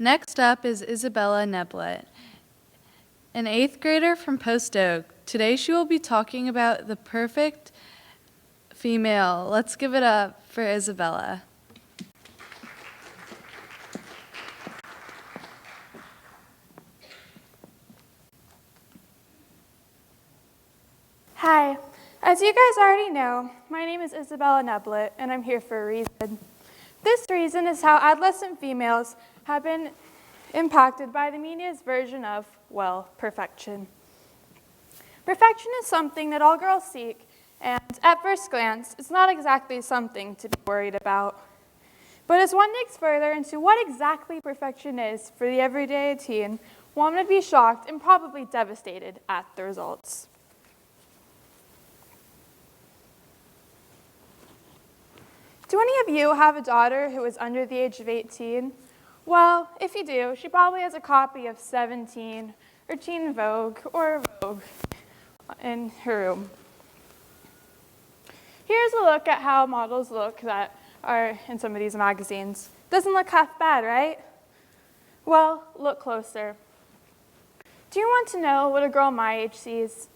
Next up is Isabella Neblett, an 8th grader from Post Oak. Today she will be talking about the perfect female. Let's give it up for Isabella. Hi. As you guys already know, my name is Isabella Neblett, and I'm here for a reason. This reason is how adolescent females have been impacted by the media's version of, well, perfection. Perfection is something that all girls seek, and at first glance, it's not exactly something to be worried about. But as one digs further into what exactly perfection is for the everyday teen, one would be shocked and probably devastated at the results. Do any of you have a daughter who is under the age of 18? Well, if you do, she probably has a copy of 17 or Teen Vogue or Vogue in her room. Here's a look at how models look that are in some of these magazines. Doesn't look half bad, right? Well, look closer. Do you want to know what a girl my age sees?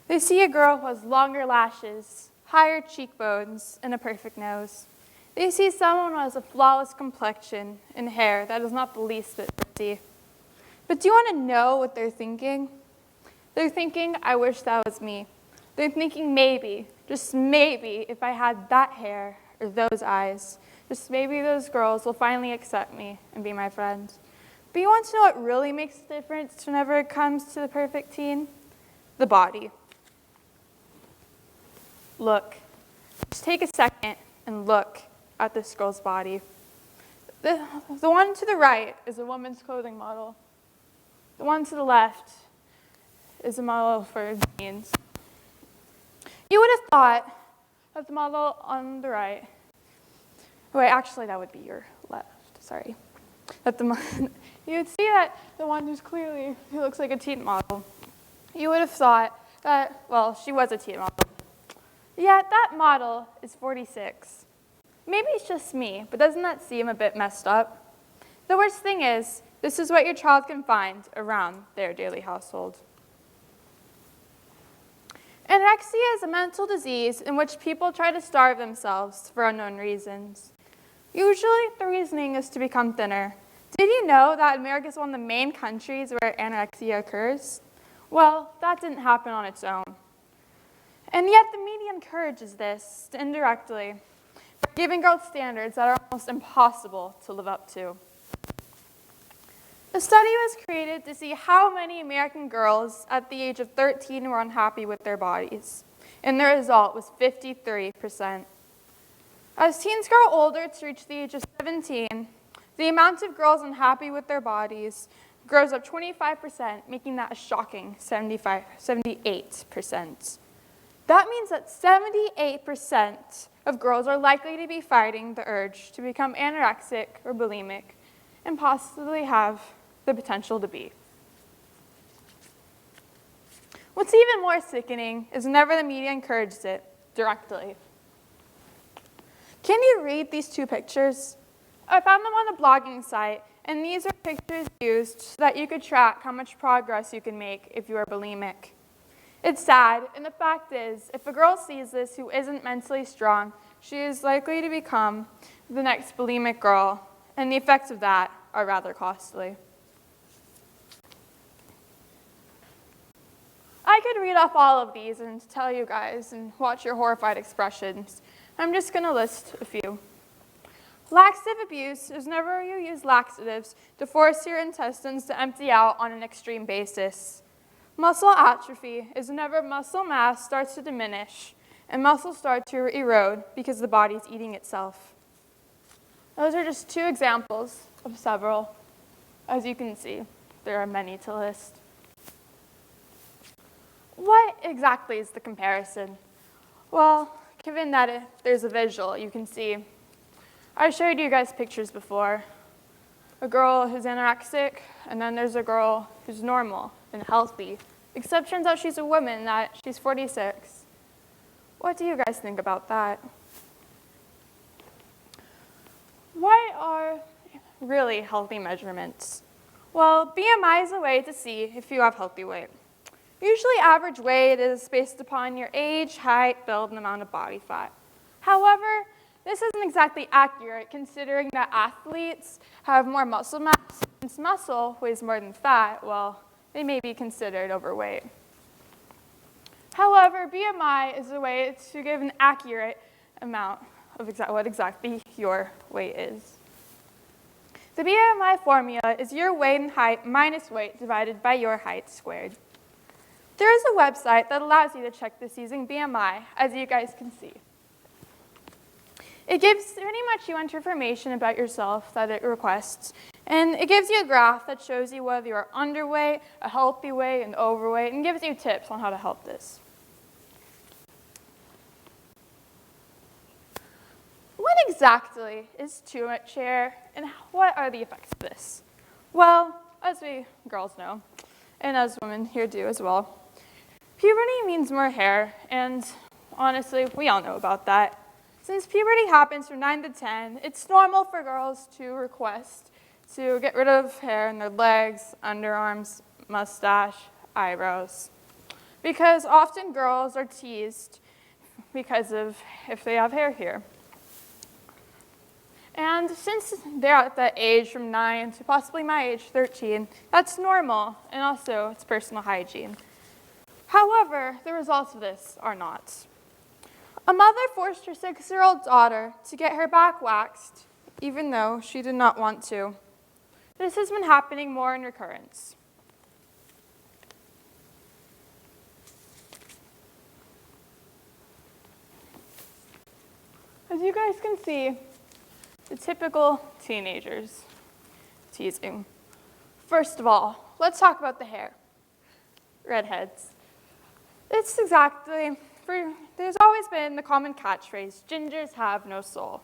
They see a girl who has longer lashes, higher cheekbones, and a perfect nose. They see someone who has a flawless complexion and hair that is not the least bit pretty. But do you want to know what they're thinking? They're thinking, I wish that was me. They're thinking maybe, just maybe, if I had that hair or those eyes, just maybe those girls will finally accept me and be my friend. But you want to know what really makes a difference whenever it comes to the perfect teen? The body. Look. Just take a second and look at this girl's body. The one to the right is a woman's clothing model. The one to the left is a model for jeans. You would have thought that the model on the right, wait, actually that would be your left, sorry. You would see that the one who looks like a teen model, you would have thought that, well, she was a teen model. Yet that model is 46. Maybe it's just me, but doesn't that seem a bit messed up? The worst thing is, this is what your child can find around their daily household. Anorexia is a mental disease in which people try to starve themselves for unknown reasons. Usually, the reasoning is to become thinner. Did you know that America is one of the main countries where anorexia occurs? Well, that didn't happen on its own. And yet the media encourages this indirectly by giving girls standards that are almost impossible to live up to. A study was created to see how many American girls at the age of 13 were unhappy with their bodies, and the result was 53%. As teens grow older to reach the age of 17, the amount of girls unhappy with their bodies grows up 25%, making that a shocking 78%. That means that 78% of girls are likely to be fighting the urge to become anorexic or bulimic and possibly have the potential to be. What's even more sickening is whenever the media encourages it directly. Can you read these two pictures? I found them on a blogging site, and these are pictures used so that you could track how much progress you can make if you are bulimic. It's sad, and the fact is, if a girl sees this who isn't mentally strong, she is likely to become the next bulimic girl, and the effects of that are rather costly. I could read off all of these and tell you guys and watch your horrified expressions. I'm just going to list a few. Laxative abuse is whenever you use laxatives to force your intestines to empty out on an extreme basis. Muscle atrophy is whenever muscle mass starts to diminish and muscles start to erode because the body's eating itself. Those are just two examples of several. As you can see, there are many to list. What exactly is the comparison? Well, given that there's a visual, you can see. I showed you guys pictures before. A girl who's anorexic, and then there's a girl who's normal and healthy. Except turns out she's a woman, that she's 46. What do you guys think about that? What are really healthy measurements? Well, BMI is a way to see if you have healthy weight. Usually average weight is based upon your age, height, build, and amount of body fat. However, this isn't exactly accurate considering that athletes have more muscle mass. Since muscle weighs more than fat, well, they may be considered overweight. However, BMI is a way to give an accurate amount of what exactly your weight is. The BMI formula is your weight and height minus weight divided by your height squared. There is a website that allows you to check this using BMI, as you guys can see. It gives pretty much you information about yourself that it requests, and it gives you a graph that shows you whether you're underweight, a healthy weight, and overweight, and gives you tips on how to help this. What exactly is too much hair, and what are the effects of this? Well, as we girls know, and as women here do as well, puberty means more hair, and honestly, we all know about that. Since puberty happens from 9 to 10, it's normal for girls to request to get rid of hair in their legs, underarms, mustache, eyebrows. Because often girls are teased because of if they have hair here. And since they're at that age from 9 to possibly my age, 13, that's normal, and also it's personal hygiene. However, the results of this are not. A mother forced her 6-year-old daughter to get her back waxed, even though she did not want to. This has been happening more in recurrence. As you guys can see, the typical teenagers teasing. First of all, let's talk about the hair. Redheads. It's exactly, there's always been the common catchphrase, gingers have no soul.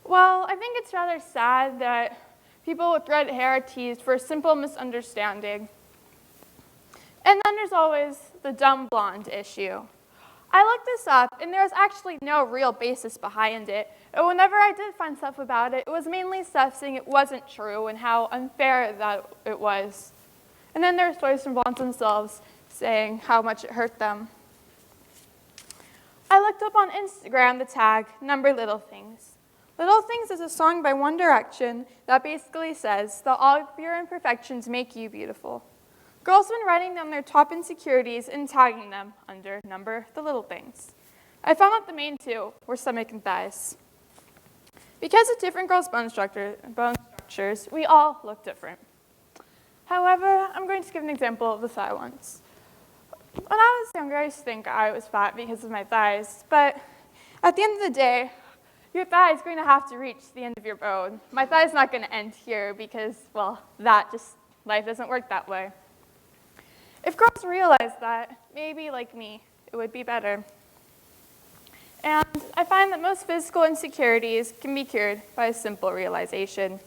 Well, I think it's rather sad that people with red hair are teased for a simple misunderstanding. And then there's always the dumb blonde issue. I looked this up, and there was actually no real basis behind it. And whenever I did find stuff about it, it was mainly stuff saying it wasn't true and how unfair that it was. And then there were stories from blondes themselves saying how much it hurt them. I looked up on Instagram the tag, Number Little Things. Little Things is a song by One Direction that basically says that all of your imperfections make you beautiful. Girls have been writing down their top insecurities and tagging them under Number the Little Things. I found out the main two were stomach and thighs. Because of different girls' bone structures, we all look different. However, I'm going to give an example of the thigh ones. When I was younger, I used to think I was fat because of my thighs, but at the end of the day, your thigh is going to have to reach the end of your bone. My thigh is not going to end here because, well, life doesn't work that way. If girls realized that, maybe like me, it would be better. And I find that most physical insecurities can be cured by a simple realization.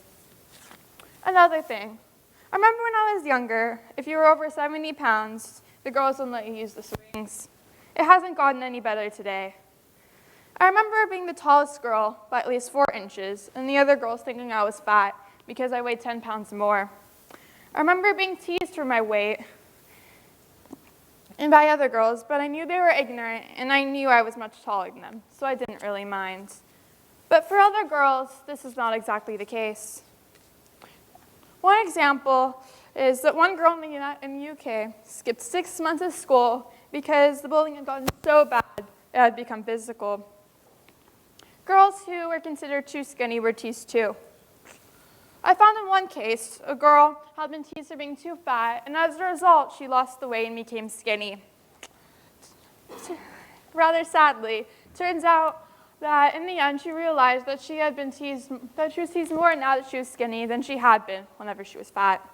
Another thing, I remember when I was younger, if you were over 70 pounds, the girls wouldn't let you use the swings. It hasn't gotten any better today. I remember being the tallest girl by at least 4 inches, and the other girls thinking I was fat because I weighed 10 pounds more. I remember being teased for my weight and by other girls, but I knew they were ignorant, and I knew I was much taller than them, so I didn't really mind. But for other girls, this is not exactly the case. One example is that one girl in the UK skipped 6 months of school because the bullying had gotten so bad it had become physical. Girls who were considered too skinny were teased too. I found in one case, a girl had been teased for being too fat, and as a result, she lost the weight and became skinny. Rather sadly, turns out that in the end, she realized that she was teased more now that she was skinny than she had been whenever she was fat.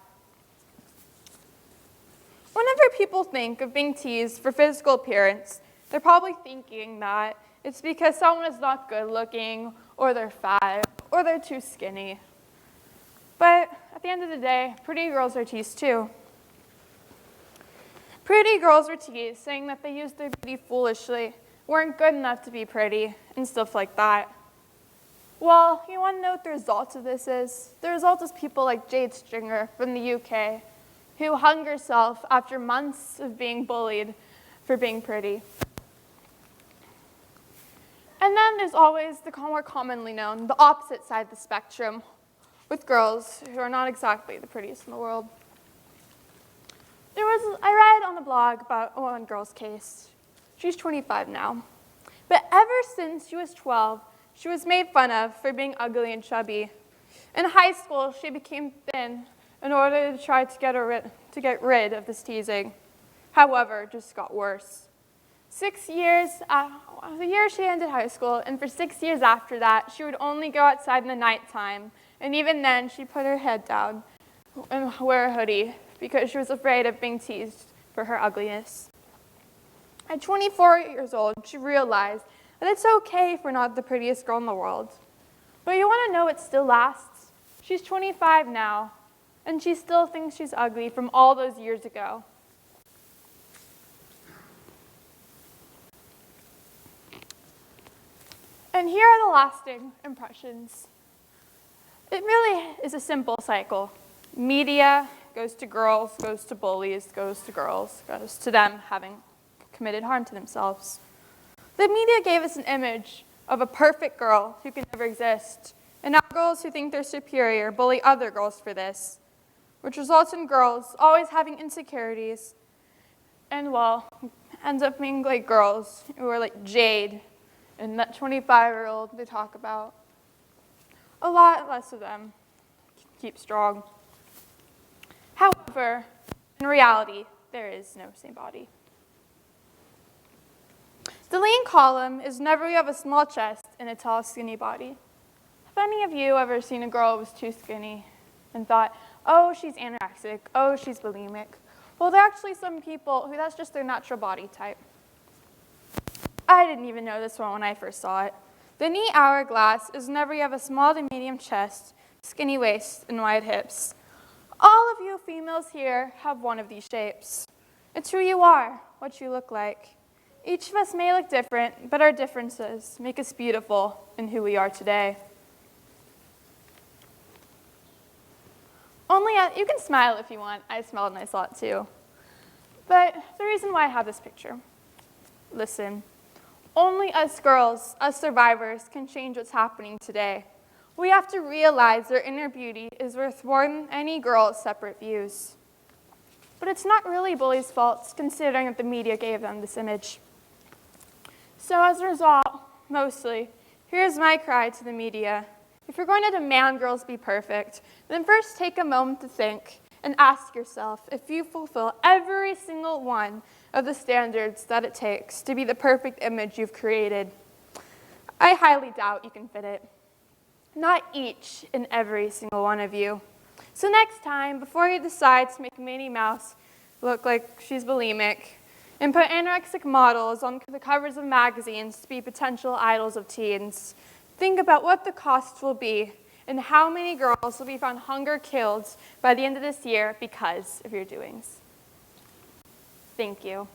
Whenever people think of being teased for physical appearance, they're probably thinking that it's because someone is not good looking, or they're fat, or they're too skinny. But at the end of the day, pretty girls are teased too. Pretty girls were teased, saying that they used their beauty foolishly, weren't good enough to be pretty, and stuff like that. Well, you want to know what the result of this is? The result is people like Jade Stringer from the UK, who hung herself after months of being bullied for being pretty. And then there's always the more commonly known, the opposite side of the spectrum, with girls who are not exactly the prettiest in the world. I read on a blog about one girl's case. She's 25 now. But ever since she was 12, she was made fun of for being ugly and chubby. In high school, she became thin in order to try to get rid of this teasing. However, it just got worse. The year she ended high school, and for 6 years after that, she would only go outside in the nighttime. And even then, she put her head down and wear a hoodie because she was afraid of being teased for her ugliness. At 24 years old, she realized that it's okay if we're not the prettiest girl in the world. But you want to know what still lasts? She's 25 now, and she still thinks she's ugly from all those years ago. And here are the lasting impressions. It really is a simple cycle. Media goes to girls, goes to bullies, goes to girls, goes to them having committed harm to themselves. The media gave us an image of a perfect girl who can never exist, and now girls who think they're superior bully other girls for this, which results in girls always having insecurities and, well, ends up being like girls who are like Jade and that 25-year-old they talk about. A lot less of them keep strong. However, in reality, there is no same body. The lean column is whenever you have a small chest and a tall, skinny body. Have any of you ever seen a girl who was too skinny and thought, oh, she's anorexic, oh, she's bulimic? Well, there are actually some people who that's just their natural body type. I didn't even know this one when I first saw it. The knee hourglass is whenever you have a small to medium chest, skinny waist, and wide hips. All of you females here have one of these shapes. It's who you are, what you look like. Each of us may look different, but our differences make us beautiful in who we are today. You can smile if you want. I smiled and I saw it too. But the reason why I have this picture, listen. Only us girls, us survivors, can change what's happening today. We have to realize our inner beauty is worth more than any girl's separate views. But it's not really bullies' fault, considering that the media gave them this image. So as a result, mostly, here's my cry to the media. If you're going to demand girls be perfect, then first take a moment to think and ask yourself if you fulfill every single one of the standards that it takes to be the perfect image you've created. I highly doubt you can fit it. Not each and every single one of you. So next time, before you decide to make Minnie Mouse look like she's bulimic, and put anorexic models on the covers of magazines to be potential idols of teens, think about what the cost will be and how many girls will be found hunger killed by the end of this year because of your doings. Thank you.